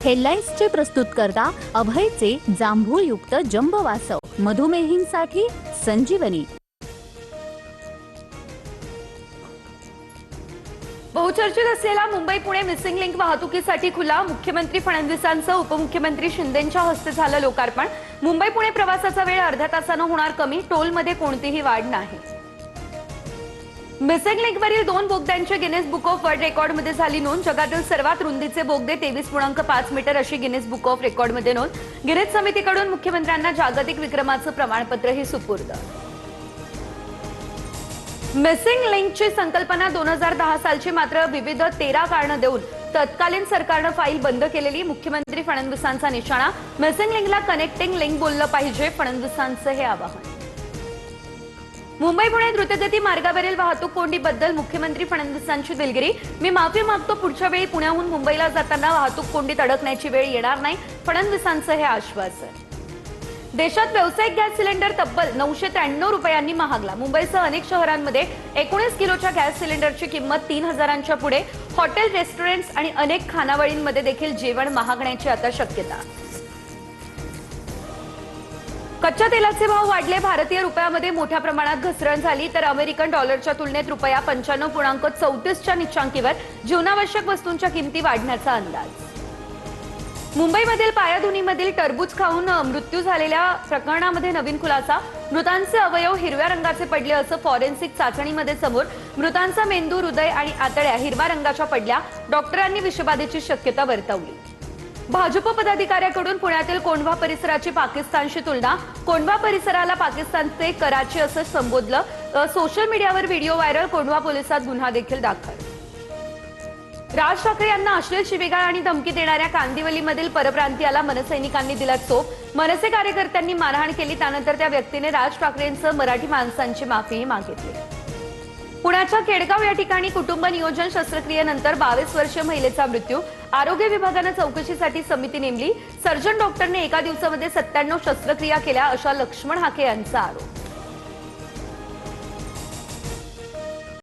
हेडलाईन्सचे प्रस्तुतकर्ता अभयचे जांभूळयुक्त जंबवासव, मधुमेहींसाठी संजीवनी। बहुचर्चित असलेला मुंबई पुणे मिसिंग लिंक वाहतुकीसाठी खुला। मुख्यमंत्री फडणवीसांसह उपमुख्यमंत्री शिंदेंच्या हस्ते झालं लोकार्पण। मुंबई पुणे प्रवासाचा वेळ अर्ध्या तासानं होणार कमी, टोलमध्ये कोणतीही वाढ नाही। मिसिंग लिंकवरील 2 बोगद्यांची गिनीज बुक ऑफ वर्ल्ड रेकॉर्डमध्ये झाली नोंद। जगातील सर्वात रुंदीचे बोगदे 23.5 मीटर अशी गिनीज बुक ऑफ रेकॉर्डमध्ये नोंद। गिनीज समितीकडून मुख्यमंत्र्यांना जागतिक विक्रमाचं प्रमाणपत्रही सुपूर्द। मिसिंग लिंकची संकल्पना 2010 सालची, मात्र विविध 13 कारणं देऊन तत्कालीन सरकारनं फाईल बंद केलेली। मुख्यमंत्री फडणवीसांचा निशाणा, मिसिंग लिंकला कनेक्टिंग लिंक बोललं पाहिजे, फडणवीसांचं हे आवाहन। मुंबई पुणे द्रुतगती मार्गावरील वाहतूक कोंडीबद्दल मुख्यमंत्री फडणवीसांची दिलगिरी। मी माफी मागतो, पुढच्या वेळी पुण्याहून मुंबईला जाताना वाहतूक कोंडीत अडकण्याची वेळ येणार नाही, फडणवीसांचं हे आश्वासन। देशात व्यावसायिक गॅस सिलेंडर तब्बल 993 रुपयांनी महागला। मुंबईसह अनेक शहरांमध्ये 19 किलोच्या गॅस सिलेंडरची किंमत 3000च्या पुढे। हॉटेल, रेस्टॉरंट्स आणि अनेक खानावळींमध्ये देखील जेवण महागण्याची आता शक्यता। कच्च्या तेलाचे भाव वाढले, भारतीय रुपयामध्ये मोठ्या प्रमाणात घसरण झाली, तर अमेरिकन डॉलरच्या तुलनेत रुपया 95.34च्या नीचांकीवर। जीवनावश्यक वस्तूंच्या किमती वाढण्याचा अंदाज। मुंबईमधील पायाधुनीमधील टरबूज खाऊन मृत्यू झालेल्या प्रकरणामध्ये नवीन खुलासा। मृतांचे अवयव हिरव्या रंगाचे पडले असं फॉरेन्सिक चाचणीमध्ये समोर। मृतांचा मेंदू, हृदय आणि आतड्या हिरव्या रंगाच्या पडल्या। डॉक्टरांनी विषबाधेची शक्यता वर्तवली। भाजप पदाधिकाऱ्याकडून पुण्यातील कोंढवा परिसराची पाकिस्तानशी तुलना। कोंढवा परिसराला पाकिस्तानचे कराची असं संबोधलं। सोशल मीडियावर व्हिडिओ व्हायरल, कोंढवा पोलिसात गुन्हा देखील दाखल। राज ठाकरे यांना अश्लील शिवीगाळ आणि धमकी देणाऱ्या कांदिवलीमधील परप्रांतीयाला मनसैनिकांनी दिला चोप। मनसे कार्यकर्त्यांनी मारहाण केली, त्यानंतर त्या व्यक्तीने राज ठाकरेंसह मराठी माणसांची माफीही मागितली। पुण्याच्या केडगाव या ठिकाणी कुटुंब नियोजन शस्त्रक्रियेनंतर 22 वर्षीय महिलेचा मृत्यू। आरोग्य विभागानं चौकशीसाठी समिती नेमली। सर्जन डॉक्टरने एका दिवसामध्ये 97 शस्त्रक्रिया केल्या, अशा लक्ष्मण हाके यांचा आरोप।